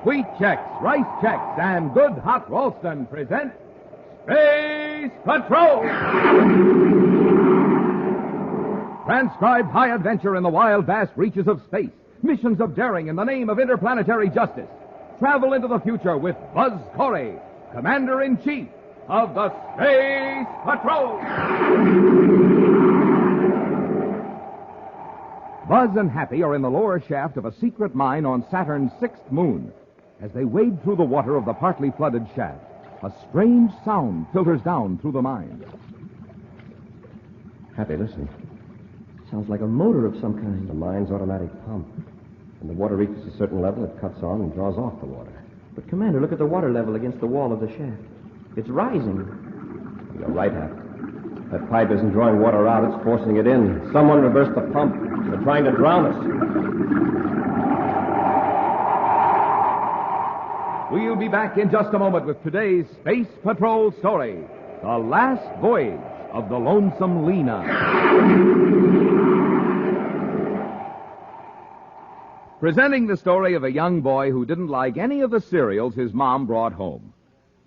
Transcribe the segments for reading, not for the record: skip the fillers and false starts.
Wheat Checks, Rice Checks, and Good Hot Ralston present Space Patrol! Transcribed high adventure in the wild, vast reaches of space. Missions of daring in the name of interplanetary justice. Travel into the future with Buzz Corry, Commander-in-Chief of the Space Patrol! Buzz and Happy are in the lower shaft of a secret mine on Saturn's sixth moon. As they wade through the water of the partly flooded shaft, a strange sound filters down through the mine. Happy, listen. Sounds like a motor of some kind. The mine's automatic pump. When the water reaches a certain level, it cuts on and draws off the water. But, Commander, look at the water level against the wall of the shaft. It's rising. You're right, Happy. That pipe isn't drawing water out, it's forcing it in. Someone reversed the pump. They're trying to drown us. We'll be back in just a moment with today's Space Patrol story, The Last Voyage of the Lonesome Lena. Presenting the story of a young boy who didn't like any of the cereals his mom brought home.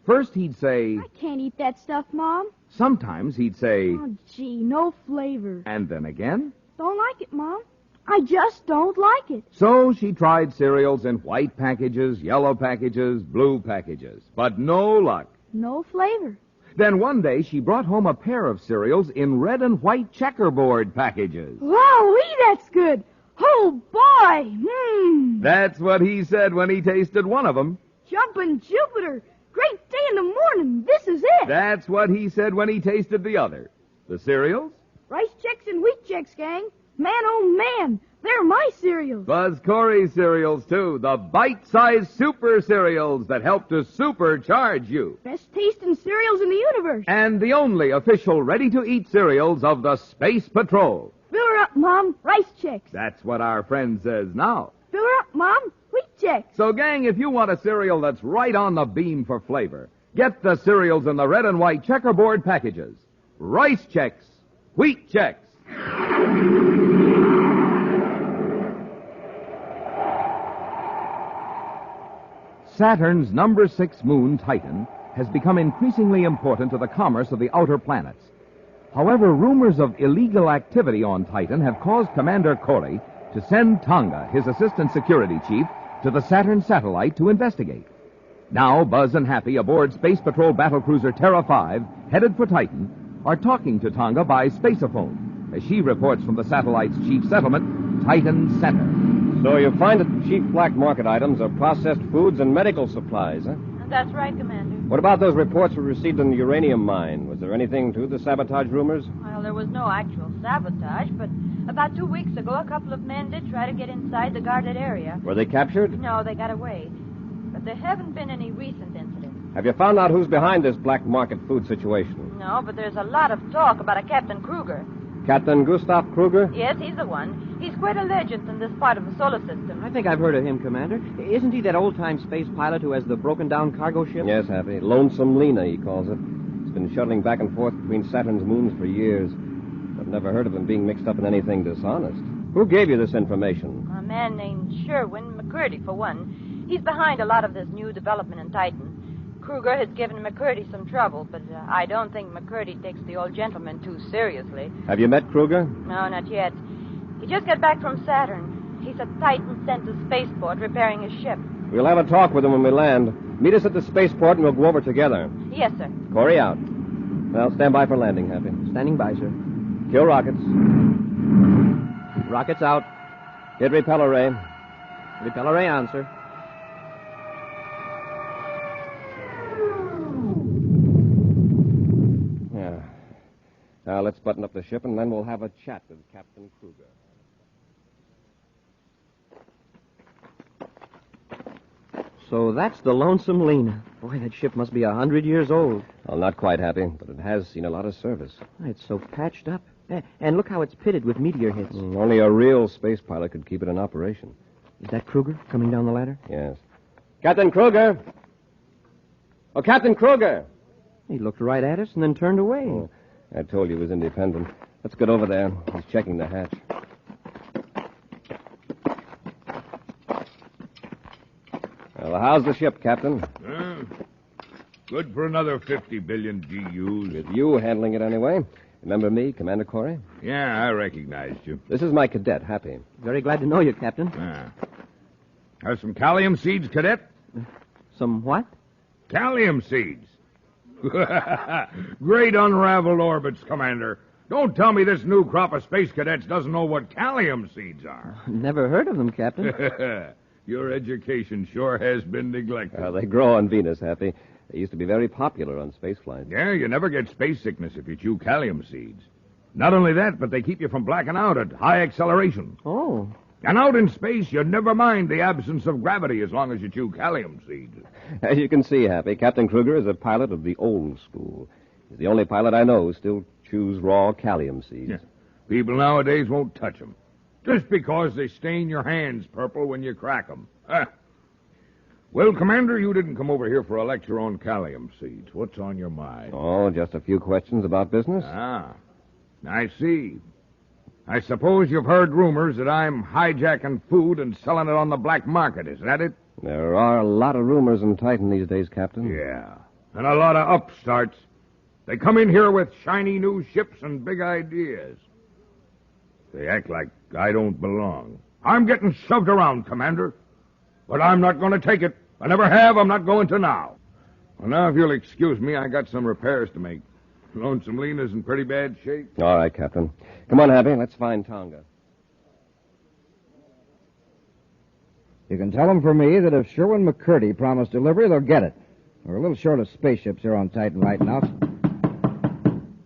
First he'd say, I can't eat that stuff, Mom. Sometimes he'd say, Oh, gee, no flavor. And then again, Don't like it, Mom. I just don't like it. So she tried cereals in white packages, yellow packages, blue packages. But no luck. No flavor. Then one day she brought home a pair of cereals in red and white checkerboard packages. Wowee, that's good. Oh, boy. That's what he said when he tasted one of them. Jumpin' Jupiter. Great day in the morning. This is it. That's what he said when he tasted the other. The cereals? Rice Checks and Wheat Checks, gang. Man, oh, man. They're my cereals. Buzz Corry cereals, too. The bite-sized super cereals that help to supercharge you. Best tasting cereals in the universe. And the only official ready-to-eat cereals of the Space Patrol. Fill her up, Mom. Rice Checks. That's what our friend says now. Fill her up, Mom. Wheat Checks. So, gang, if you want a cereal that's right on the beam for flavor, get the cereals in the red and white checkerboard packages. Rice Checks. Wheat Checks. Saturn's number 6 moon, Titan, has become increasingly important to the commerce of the outer planets. However, rumors of illegal activity on Titan have caused Commander Corry to send Tonga, his assistant security chief, to the Saturn satellite to investigate. Now, Buzz and Happy aboard Space Patrol battlecruiser Terra 5, headed for Titan, are talking to Tonga by spaceophone, as she reports from the satellite's chief settlement, Titan Center. So you find that the chief black market items are processed foods and medical supplies, huh? That's right, Commander. What about those reports we received in the uranium mine? Was there anything to the sabotage rumors? Well, there was no actual sabotage, but about 2 weeks ago, a couple of men did try to get inside the guarded area. Were they captured? No, they got away. But there haven't been any recent incidents. Have you found out who's behind this black market food situation? No, but there's a lot of talk about a Captain Kruger. Captain Gustav Kruger? Yes, he's the one. He's quite a legend in this part of the solar system. I think I've heard of him, Commander. Isn't he that old-time space pilot who has the broken-down cargo ship? Yes, Happy. Lonesome Lena, he calls it. He's been shuttling back and forth between Saturn's moons for years. I've never heard of him being mixed up in anything dishonest. Who gave you this information? A man named Sherwin McCurdy, for one. He's behind a lot of this new development in Titan. Kruger has given McCurdy some trouble, but I don't think McCurdy takes the old gentleman too seriously. Have you met Kruger? No, not yet. He just got back from Saturn. He's at Titan Center spaceport repairing his ship. We'll have a talk with him when we land. Meet us at the spaceport and we'll go over together. Yes, sir. Corry out. Well, stand by for landing, Happy. Standing by, sir. Kill rockets. Rockets out. Hit repeller ray. Repeller ray on, sir. Yeah. Now, let's button up the ship and then we'll have a chat with Captain Kruger. So that's the Lonesome Lena. Boy, that ship must be 100 years old. Well, not quite, Happy, but it has seen a lot of service. It's so patched up. And look how it's pitted with meteor hits. Only a real space pilot could keep it in operation. Is that Kruger coming down the ladder? Yes. Captain Kruger! Oh, Captain Kruger! He looked right at us and then turned away. Oh, I told you he was independent. Let's get over there. He's checking the hatch. Well, how's the ship, Captain? Good for another 50 billion GUs. With you handling it anyway. Remember me, Commander Corry? Yeah, I recognized you. This is my cadet, Happy. Very glad to know you, Captain. Have some calcium seeds, Cadet? Some what? Calcium seeds. Great unraveled orbits, Commander. Don't tell me this new crop of space cadets doesn't know what calcium seeds are. Never heard of them, Captain. Your education sure has been neglected. They grow on Venus, Happy. They used to be very popular on space flights. Yeah, you never get space sickness if you chew calcium seeds. Not only that, but they keep you from blacking out at high acceleration. Oh. And out in space, you never mind the absence of gravity as long as you chew calcium seeds. As you can see, Happy, Captain Kruger is a pilot of the old school. He's the only pilot I know who still chews raw calcium seeds. Yeah. People nowadays won't touch them. Just because they stain your hands purple when you crack them. Well, Commander, you didn't come over here for a lecture on calcium seeds. What's on your mind? Oh, just a few questions about business? I see. I suppose you've heard rumors that I'm hijacking food and selling it on the black market. Is that it? There are a lot of rumors in Titan these days, Captain. Yeah. And a lot of upstarts. They come in here with shiny new ships and big ideas. They act like I don't belong. I'm getting shoved around, Commander. But I'm not going to take it. I never have. I'm not going to now. Well, now, if you'll excuse me, I got some repairs to make. Lonesome Lena's in pretty bad shape. All right, Captain. Come on, Happy. Let's find Tonga. You can tell them for me that if Sherwin McCurdy promised delivery, they'll get it. We're a little short of spaceships here on Titan right now.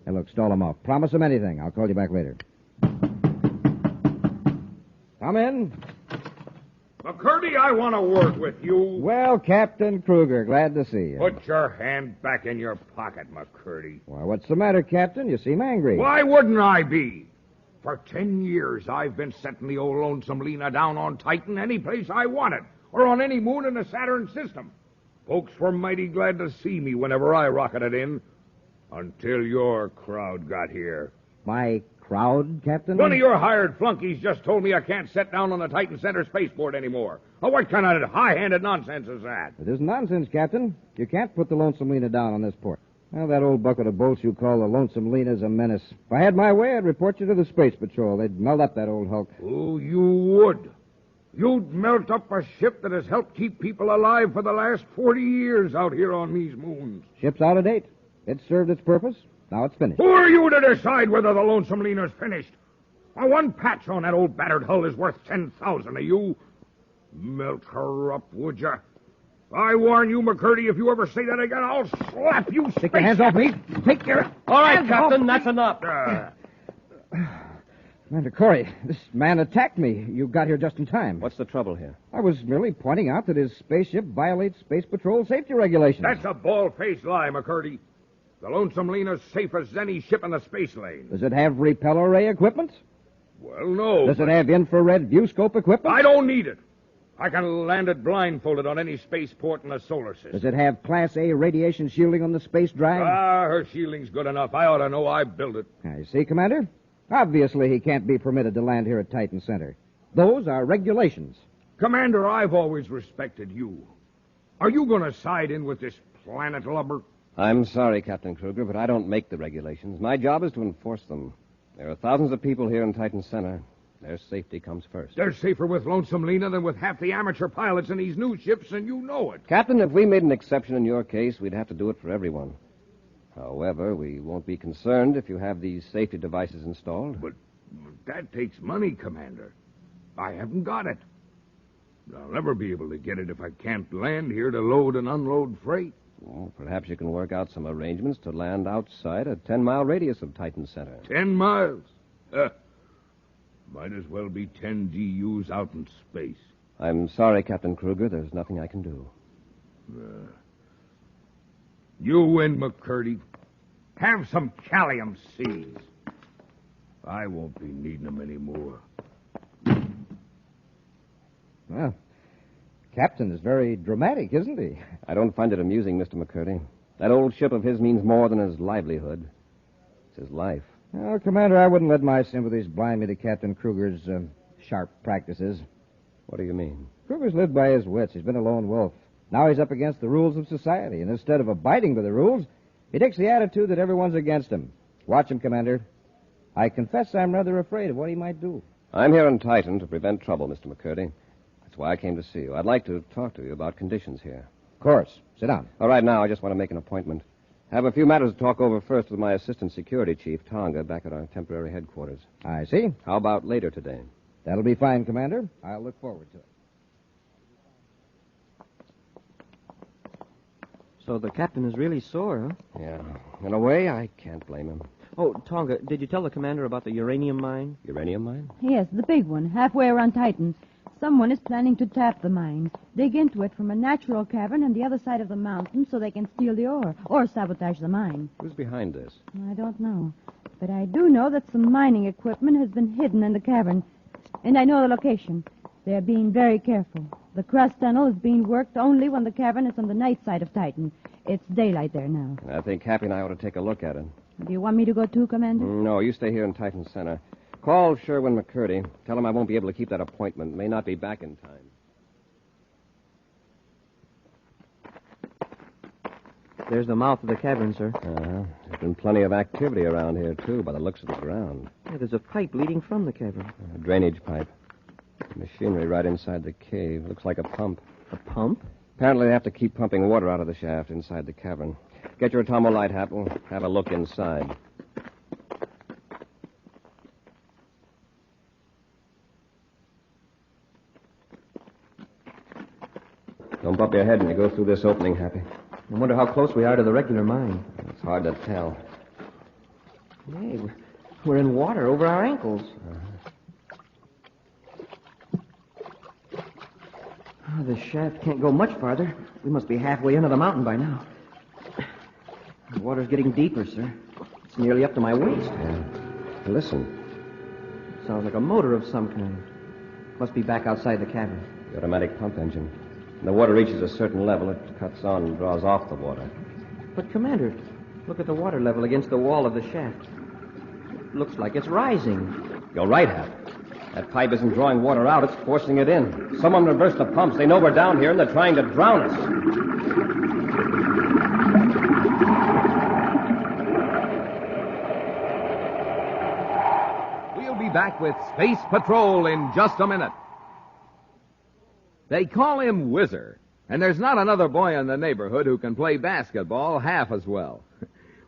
Hey, look, stall them off. Promise them anything. I'll call you back later. Come in. McCurdy, I want to work with you. Well, Captain Kruger, glad to see you. Put your hand back in your pocket, McCurdy. Why, what's the matter, Captain? You seem angry. Why wouldn't I be? For 10 years, I've been setting the old Lonesome Lena down on Titan any place I wanted, or on any moon in the Saturn system. Folks were mighty glad to see me whenever I rocketed in, until your crowd got here. My crowd, Captain? One of your hired flunkies just told me I can't set down on the Titan Center spaceport anymore. Oh, what kind of high-handed nonsense is that? It isn't nonsense, Captain. You can't put the Lonesome Lena down on this port. Well, that old bucket of bolts you call the Lonesome Lena's a menace. If I had my way, I'd report you to the Space Patrol. They'd melt up that old hulk. Oh, you would. You'd melt up a ship that has helped keep people alive for the last 40 years out here on these moons. Ship's out of date. It served its purpose. Now it's finished. Who are you to decide whether the Lonesome Lena's finished? One patch on that old battered hull is worth 10,000 of you. Melt her up, would you? I warn you, McCurdy, if you ever say that again, I'll slap you. Take your hands off me. Take your... All right, hands Captain, off. that's enough. Commander Corry, this man attacked me. You got here just in time. What's the trouble here? I was merely pointing out that his spaceship violates Space Patrol safety regulations. That's a bald-faced lie, McCurdy. The Lonesome Lena's safe as any ship in the space lane. Does it have repel array equipment? Well, no. Does it have infrared view scope equipment? I don't need it. I can land it blindfolded on any spaceport in the solar system. Does it have Class A radiation shielding on the space drive? Her shielding's good enough. I ought to know. I built it. I see, Commander. Obviously, he can't be permitted to land here at Titan Center. Those are regulations. Commander, I've always respected you. Are you going to side in with this planet lubber? I'm sorry, Captain Kruger, but I don't make the regulations. My job is to enforce them. There are thousands of people here in Titan Center. Their safety comes first. They're safer with Lonesome Lena than with half the amateur pilots in these new ships, and you know it. Captain, if we made an exception in your case, we'd have to do it for everyone. However, we won't be concerned if you have these safety devices installed. But that takes money, Commander. I haven't got it. I'll never be able to get it if I can't land here to load and unload freight. Well, perhaps you can work out some arrangements to land outside a 10-mile radius of Titan Center. 10 miles? Might as well be 10 GUs out in space. I'm sorry, Captain Kruger. There's nothing I can do. You win, McCurdy. Have some calcium seeds. I won't be needing them anymore. Well, Captain is very dramatic, isn't he? I don't find it amusing, Mr. McCurdy. That old ship of his means more than his livelihood. It's his life. Well, Commander, I wouldn't let my sympathies blind me to Captain Kruger's sharp practices. What do you mean? Kruger's lived by his wits. He's been a lone wolf. Now he's up against the rules of society, and instead of abiding by the rules, he takes the attitude that everyone's against him. Watch him, Commander. I confess I'm rather afraid of what he might do. I'm here on Titan to prevent trouble, Mr. McCurdy. That's why I came to see you. I'd like to talk to you about conditions here. Of course. Sit down. All right, now, I just want to make an appointment. I have a few matters to talk over first with my assistant security chief, Tonga, back at our temporary headquarters. I see. How about later today? That'll be fine, Commander. I'll look forward to it. So the captain is really sore, huh? Yeah. In a way, I can't blame him. Oh, Tonga, did you tell the commander about the uranium mine? Uranium mine? Yes, the big one, halfway around Titan. Someone is planning to tap the mine, dig into it from a natural cavern on the other side of the mountain so they can steal the ore, or sabotage the mine. Who's behind this? I don't know. But I do know that some mining equipment has been hidden in the cavern. And I know the location. They're being very careful. The crust tunnel is being worked only when the cavern is on the night side of Titan. It's daylight there now. I think Happy and I ought to take a look at it. Do you want me to go too, Commander? No, you stay here in Titan Center. Call Sherwin McCurdy. Tell him I won't be able to keep that appointment. May not be back in time. There's the mouth of the cavern, sir. There's been plenty of activity around here, too, by the looks of the ground. Yeah, there's a pipe leading from the cavern. A drainage pipe. Machinery right inside the cave. Looks like a pump. A pump? Apparently they have to keep pumping water out of the shaft inside the cavern. Get your atomo light, Hap. We'll have a look inside. Don't bump your head when you go through this opening, Happy. I wonder how close we are to the regular mine. It's hard to tell. Hey, we're in water over our ankles. Oh, the shaft can't go much farther. We must be halfway into the mountain by now. The water's getting deeper, sir. It's nearly up to my waist. Yeah. Listen. Sounds like a motor of some kind. Must be back outside the cavern. The automatic pump engine. When the water reaches a certain level, it cuts on and draws off the water. But, Commander, look at the water level against the wall of the shaft. It looks like it's rising. You're right, Hap. That pipe isn't drawing water out, it's forcing it in. Someone reversed the pumps. They know we're down here, and they're trying to drown us. We'll be back with Space Patrol in just a minute. They call him Whizzer, and there's not another boy in the neighborhood who can play basketball half as well.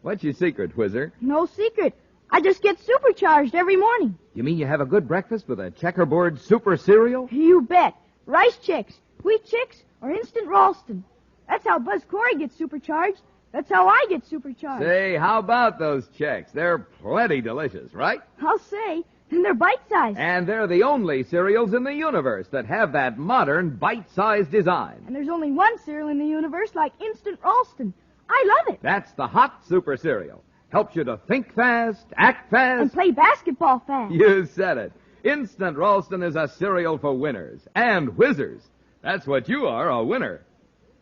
What's your secret, Whizzer? No secret. I just get supercharged every morning. You mean you have a good breakfast with a checkerboard super cereal? You bet. Rice Chex, Wheat Chex, or Instant Ralston. That's how Buzz Corry gets supercharged. That's how I get supercharged. Say, how about those Chex? They're plenty delicious, right? I'll say. And they're bite-sized. And they're the only cereals in the universe that have that modern bite-sized design. And there's only one cereal in the universe like Instant Ralston. I love it. That's the hot super cereal. Helps you to think fast, act fast. And play basketball fast. You said it. Instant Ralston is a cereal for winners and whizzers. That's what you are, a winner.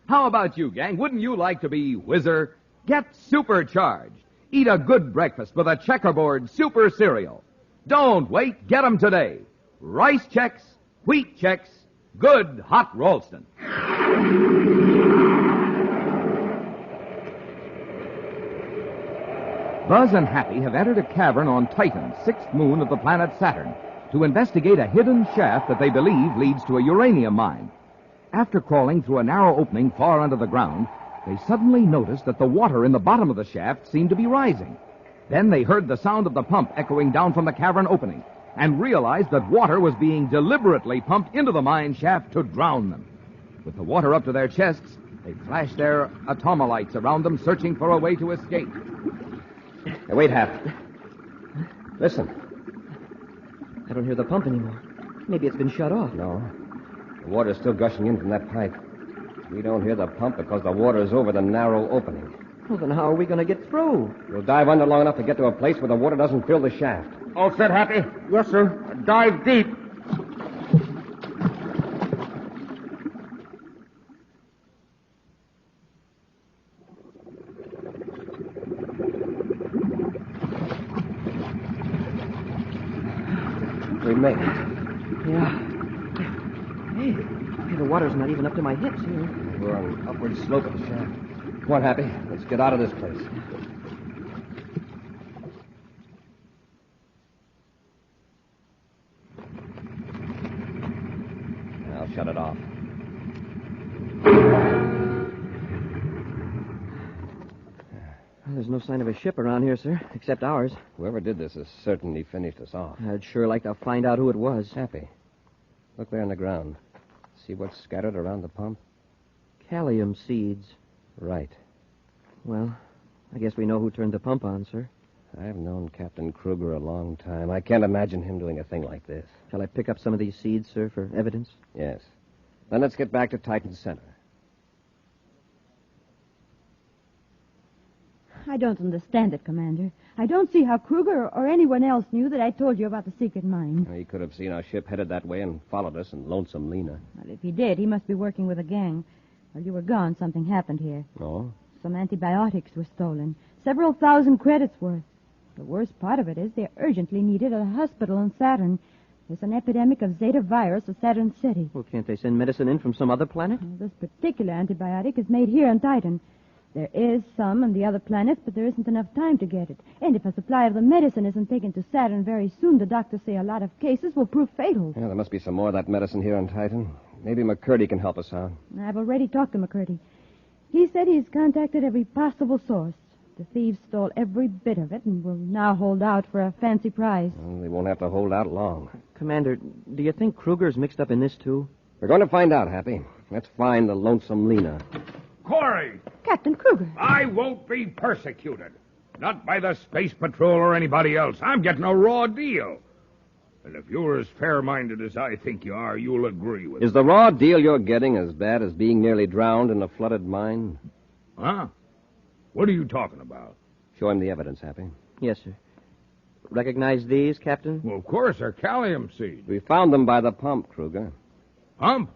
How about you, gang? Wouldn't you like to be Whizzer? Get supercharged. Eat a good breakfast with a checkerboard super cereal. Don't wait. Get 'em today. Rice Chex, Wheat Chex, good hot Ralston. Buzz and Happy have entered a cavern on Titan, sixth moon of the planet Saturn, to investigate a hidden shaft that they believe leads to a uranium mine. After crawling through a narrow opening far under the ground, they suddenly noticed that the water in the bottom of the shaft seemed to be rising. Then they heard the sound of the pump echoing down from the cavern opening and realized that water was being deliberately pumped into the mine shaft to drown them. With the water up to their chests, they flashed their atomolights around them, searching for a way to escape. Hey, wait, Hap. Listen. I don't hear the pump anymore. Maybe it's been shut off. No. The water's still gushing in from that pipe. We don't hear the pump because the water's over the narrow opening. Well, then how are we going to get through? We'll dive under long enough to get to a place where the water doesn't fill the shaft. All set, Happy? Yes, sir. Dive deep. We made it. Yeah. Hey, the water's not even up to my hips here. We're on an upward slope of the shaft. Come on, Happy. Let's get out of this place. I'll shut it off. Well, there's no sign of a ship around here, sir, except ours. Whoever did this has certainly finished us off. I'd sure like to find out who it was. Happy. Look there on the ground. See what's scattered around the pump? Callium seeds. Right. Well, I guess we know who turned the pump on, sir. I've known Captain Kruger a long time. I can't imagine him doing a thing like this. Shall I pick up some of these seeds, sir, for evidence? Yes. Then let's get back to Titan Center. I don't understand it, Commander. I don't see how Kruger or anyone else knew that I told you about the secret mine. He could have seen our ship headed that way and followed us in Lonesome Lena. Well, if he did, he must be working with a gang. While you were gone, something happened here. Oh? Some antibiotics were stolen. Several thousand credits worth. The worst part of it is they're urgently needed at a hospital in Saturn. There's an epidemic of Zeta virus at Saturn City. Well, can't they send medicine in from some other planet? Well, this particular antibiotic is made here on Titan. There is some on the other planets, but there isn't enough time to get it. And if a supply of the medicine isn't taken to Saturn very soon, the doctors say a lot of cases will prove fatal. Yeah, there must be some more of that medicine here on Titan. Maybe McCurdy can help us out. I've already talked to McCurdy. He said he's contacted every possible source. The thieves stole every bit of it and will now hold out for a fancy prize. Well, they won't have to hold out long. Commander, do you think Kruger's mixed up in this, too? We're going to find out, Happy. Let's find the Lonesome Lena. Corry! Captain Kruger. I won't be persecuted. Not by the Space Patrol or anybody else. I'm getting a raw deal. And if you're as fair-minded as I think you are, you'll agree with Is the raw deal you're getting as bad as being nearly drowned in a flooded mine? Huh? What are you talking about? Show him the evidence, Happy. Yes, sir. Recognize these, Captain? Well, of course, they're calcium seeds. We found them by the pump, Kruger. Pump?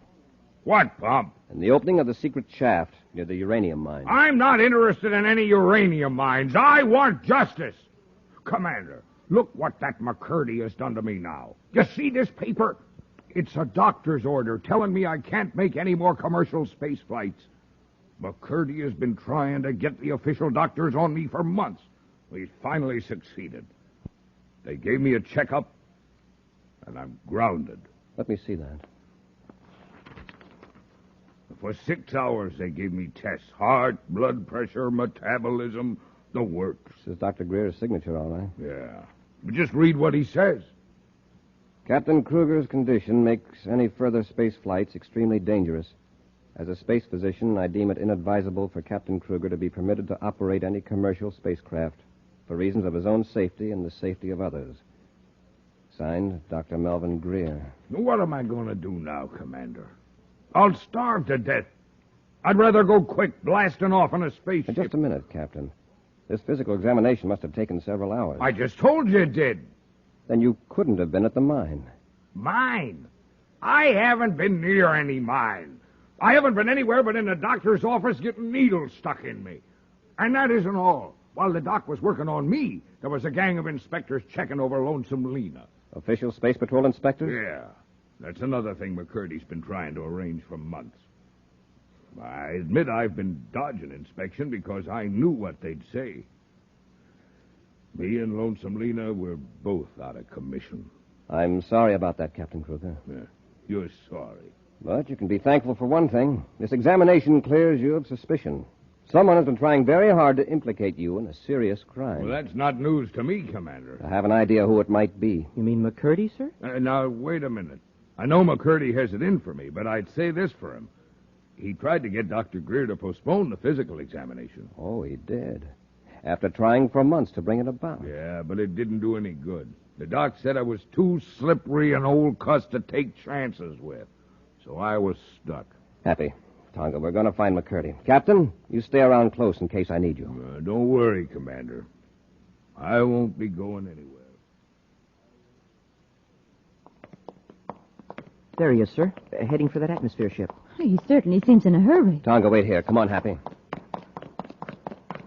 What pump? In the opening of the secret shaft near the uranium mine. I'm not interested in any uranium mines. I want justice. Commander, look what that McCurdy has done to me now. You see this paper? It's a doctor's order telling me I can't make any more commercial space flights. McCurdy has been trying to get the official doctors on me for months. He's finally succeeded. They gave me a checkup, and I'm grounded. Let me see that. For 6 hours, they gave me tests. Heart, blood pressure, metabolism, the works. This is Dr. Greer's signature, all right. Yeah. But just read what he says. Captain Kruger's condition makes any further space flights extremely dangerous. As a space physician, I deem it inadvisable for Captain Kruger to be permitted to operate any commercial spacecraft for reasons of his own safety and the safety of others. Signed, Dr. Melvin Greer. What am I going to do now, Commander? I'll starve to death. I'd rather go quick blasting off on a spaceship. Just a minute, Captain. This physical examination must have taken several hours. I just told you it did. Then you couldn't have been at the mine. Mine? I haven't been near any mine. I haven't been anywhere but in the doctor's office getting needles stuck in me. And that isn't all. While the doc was working on me, there was a gang of inspectors checking over Lonesome Lena. Official Space Patrol inspectors? Yeah. That's another thing McCurdy's been trying to arrange for months. I admit I've been dodging inspection because I knew what they'd say. Me and Lonesome Lena were both out of commission. I'm sorry about that, Captain Kruger. Yeah, you're sorry. But you can be thankful for one thing. This examination clears you of suspicion. Someone has been trying very hard to implicate you in a serious crime. Well, that's not news to me, Commander. I have an idea who it might be. You mean McCurdy, sir? Now, wait a minute. I know McCurdy has it in for me, but I'd say this for him. He tried to get Dr. Greer to postpone the physical examination. Oh, he did. After trying for months to bring it about. Yeah, but it didn't do any good. The doc said I was too slippery an old cuss to take chances with. So I was stuck. Happy. Tonga, we're going to find McCurdy. Captain, you stay around close in case I need you. Don't worry, Commander. I won't be going anywhere. There he is, sir. Heading for that atmosphere ship. He certainly seems in a hurry. Tonga, wait here. Come on, Happy.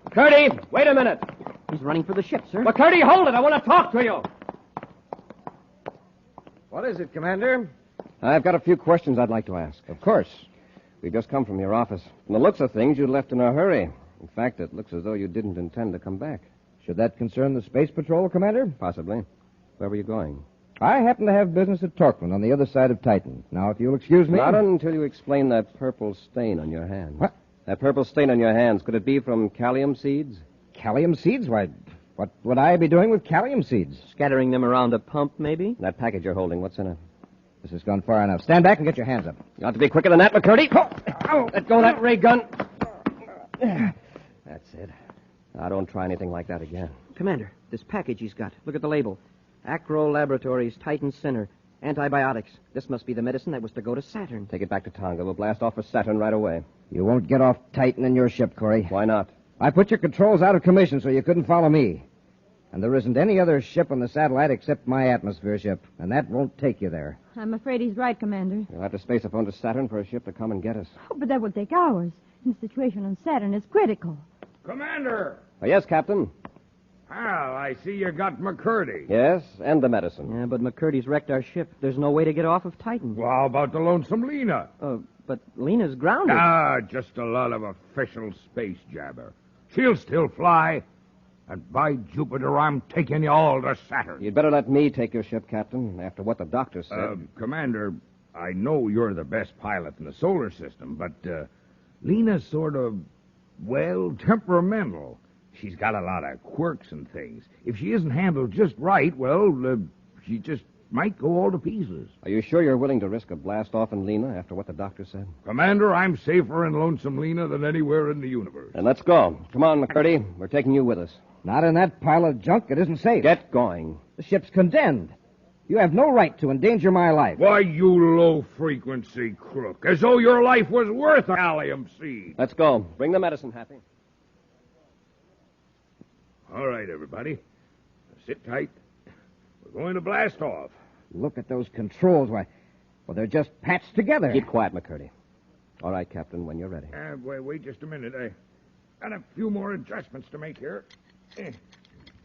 McCurdy, wait a minute. He's running for the ship, sir. McCurdy, hold it. I want to talk to you. What is it, Commander? I've got a few questions I'd like to ask. Of course. We've just come from your office. From the looks of things, you left in a hurry. In fact, it looks as though you didn't intend to come back. Should that concern the Space Patrol, Commander? Possibly. Where were you going? I happen to have business at Torquemine on the other side of Titan. Now, if you'll excuse me... Not until you explain that purple stain on your hands. What? That purple stain on your hands, could it be from calcium seeds? Calcium seeds? Why, what would I be doing with calcium seeds? Scattering them around a pump, maybe? That package you're holding, what's in it? This has gone far enough. Stand back and get your hands up. You ought to be quicker than that, McCurdy. Let go of that ray gun. That's it. Now, don't try anything like that again. Commander, this package he's got. Look at the label. Acro Laboratories, Titan Center. Antibiotics. This must be the medicine that was to go to Saturn. Take it back to Tonga. We'll blast off for Saturn right away. You won't get off Titan in your ship, Corey. Why not? I put your controls out of commission so you couldn't follow me. And there isn't any other ship on the satellite except my atmosphere ship, and that won't take you there. I'm afraid he's right, Commander. You'll have to space a phone to Saturn for a ship to come and get us. Oh, but that will take hours. And the situation on Saturn is critical. Commander! Oh, yes, Captain. Well, I see you got McCurdy. Yes, and the medicine. Yeah, but McCurdy's wrecked our ship. There's no way to get off of Titan. Well, how about the Lonesome Lena? But Lena's grounded. Just a lot of official space jabber. She'll still fly. And by Jupiter, I'm taking you all to Saturn. You'd better let me take your ship, Captain, after what the doctor said. Commander, I know you're the best pilot in the solar system, but Lena's sort of, well, temperamental. She's got a lot of quirks and things. If she isn't handled just right, well, she just might go all to pieces. Are you sure you're willing to risk a blast-off in Lena after what the doctor said? Commander, I'm safer in Lonesome Lena than anywhere in the universe. Then let's go. Come on, McCurdy. We're taking you with us. Not in that pile of junk. It isn't safe. Get going. The ship's condemned. You have no right to endanger my life. Why, you low-frequency crook. As though your life was worth a gallium seed. Let's go. Bring the medicine, Happy. All right, everybody. Sit tight. We're going to blast off. Look at those controls. Why, well, they're just patched together. Keep quiet, McCurdy. All right, Captain, when you're ready. Wait just a minute. I got a few more adjustments to make here.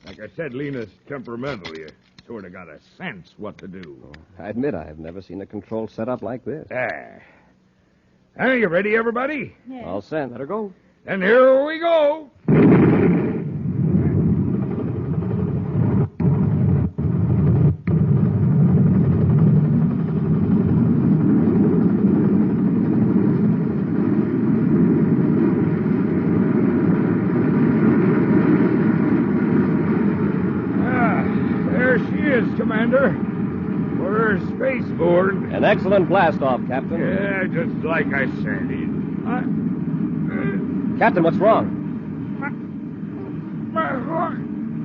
Like I said, Lena's temperamental. You sort of got a sense what to do. I admit I've never seen a control set up like this. Are you ready, everybody? Yes. All set. Let her go. And here we go. Commander. We're spaceborne. An excellent blast-off, Captain. Yeah, just like I said. Captain, what's wrong?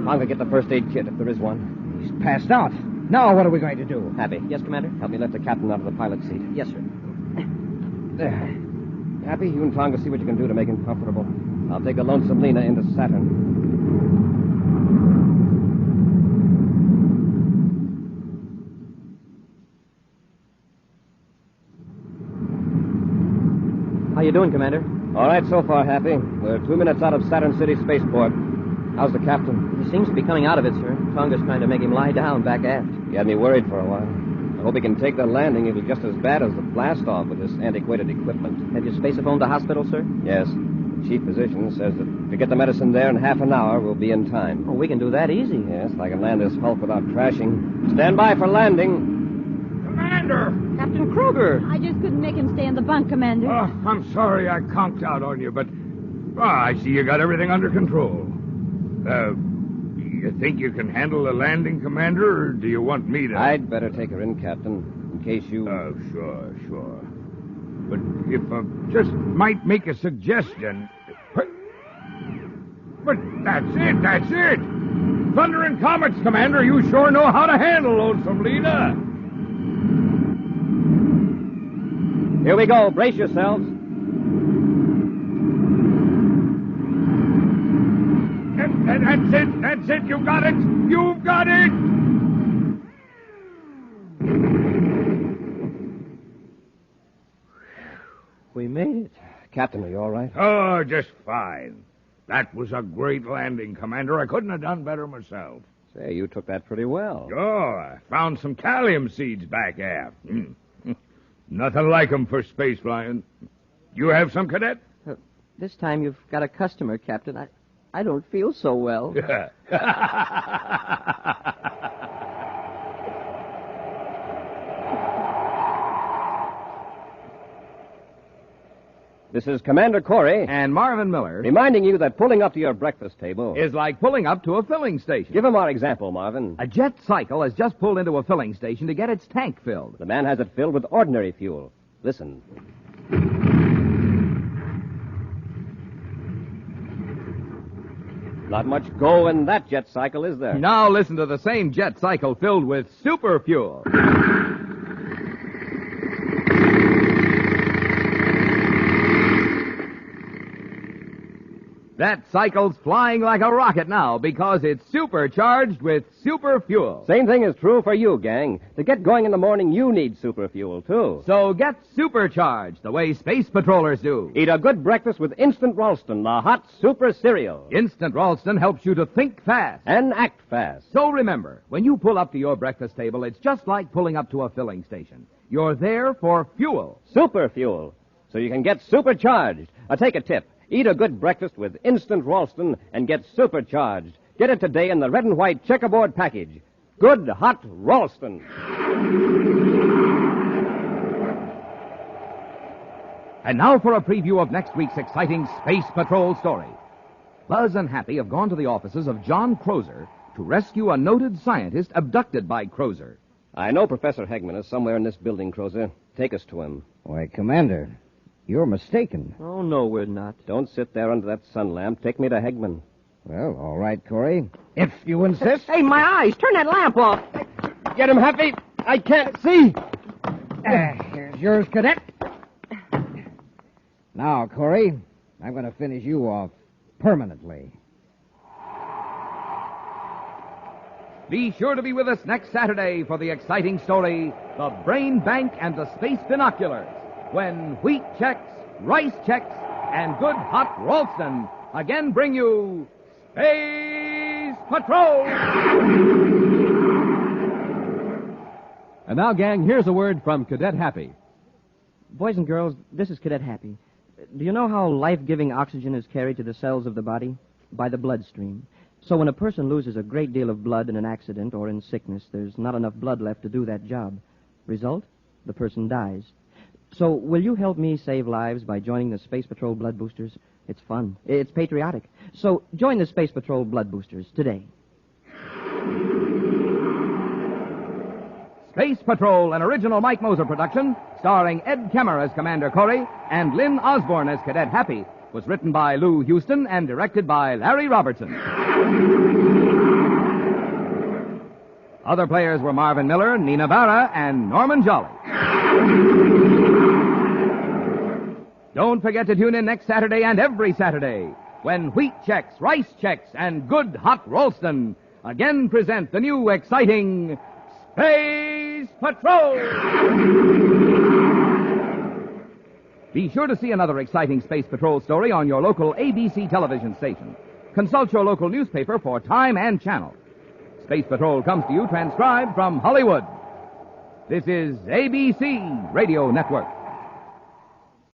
Tonga, get the first aid kit, if there is one. He's passed out. Now what are we going to do? Happy. Yes, Commander? Help me lift the captain out of the pilot seat. Yes, sir. There. Happy, you and Tonga see what you can do to make him comfortable. I'll take the Lonesome Lena into Saturn. How you doing, Commander? All right so far, Happy. We're 2 minutes out of Saturn City Spaceport. How's the captain? He seems to be coming out of it, sir. Tonga's trying to make him lie down back aft. He had me worried for a while. I hope he can take the landing. It'll be just as bad as the blast-off with this antiquated equipment. Have you space-phoned the hospital, sir? Yes. The chief physician says that if we get the medicine there in half an hour, we'll be in time. Oh, we can do that easy. Yes, I can land this Hulk without crashing. Stand by for landing. Commander! Captain Kruger! I just couldn't make him stay in the bunk, Commander. I'm sorry I conked out on you, but I see you got everything under control. You think you can handle the landing, Commander, or do you want me to? I'd better take her in, Captain, in case you... Sure. But if I just might make a suggestion... But that's it! Thunder and Comets, Commander, you sure know how to handle Lonesome Lena. Here we go. Brace yourselves. That's it. You've got it. We made it. Captain, are you all right? Oh, just fine. That was a great landing, Commander. I couldn't have done better myself. Say, you took that pretty well. Oh, I found some calcium seeds back aft. Nothing like 'em for space flying. You have some, Cadet? This time you've got a customer, Captain. I don't feel so well. This is Commander Corry, And Marvin Miller reminding you that pulling up to your breakfast table is like pulling up to a filling station. Give him our example, Marvin. A jet cycle has just pulled into a filling station to get its tank filled. The man has it filled with ordinary fuel. Listen. Not much go in that jet cycle, is there? Now listen to the same jet cycle filled with super fuel. That cycle's flying like a rocket now because it's supercharged with super fuel. Same thing is true for you, gang. To get going in the morning, you need super fuel, too. So get supercharged the way space patrollers do. Eat a good breakfast with Instant Ralston, the hot super cereal. Instant Ralston helps you to think fast. And act fast. So remember, when you pull up to your breakfast table, it's just like pulling up to a filling station. You're there for fuel. Super fuel. So you can get supercharged. Take a tip. Eat a good breakfast with Instant Ralston and get supercharged. Get it today in the red and white checkerboard package. Good hot Ralston. And now for a preview of next week's exciting Space Patrol story. Buzz and Happy have gone to the offices of John Crozer to rescue a noted scientist abducted by Crozer. I know Professor Hegman is somewhere in this building, Crozer. Take us to him. Why, Commander, you're mistaken. Oh, no, we're not. Don't sit there under that sun lamp. Take me to Hegman. Well, all right, Corey. If you insist. Hey, my eyes! Turn that lamp off! Get him, Happy. I can't see. Here's yours, Cadet. Now, Corey, I'm going to finish you off permanently. Be sure to be with us next Saturday for the exciting story, The Brain Bank and the Space Binoculars, when wheat checks, rice checks, and good hot Ralston again bring you Space Patrol! And now, gang, here's a word from Cadet Happy. Boys and girls, this is Cadet Happy. Do you know how life-giving oxygen is carried to the cells of the body? By the bloodstream. So when a person loses a great deal of blood in an accident or in sickness, there's not enough blood left to do that job. Result? The person dies. So will you help me save lives by joining the Space Patrol Blood Boosters? It's fun. It's patriotic. So join the Space Patrol Blood Boosters today. Space Patrol, an original Mike Moser production, starring Ed Kemmer as Commander Corry and Lynn Osborn as Cadet Happy, was written by Lou Houston and directed by Larry Robertson. Other players were Marvin Miller, Nina Barra, and Norman Jolly. Don't forget to tune in next Saturday and every Saturday when wheat checks, rice checks, and good hot Ralston again present the new exciting Space Patrol! Be sure to see another exciting Space Patrol story on your local ABC television station. Consult your local newspaper for time and channel. Space Patrol comes to you transcribed from Hollywood. This is ABC Radio Network.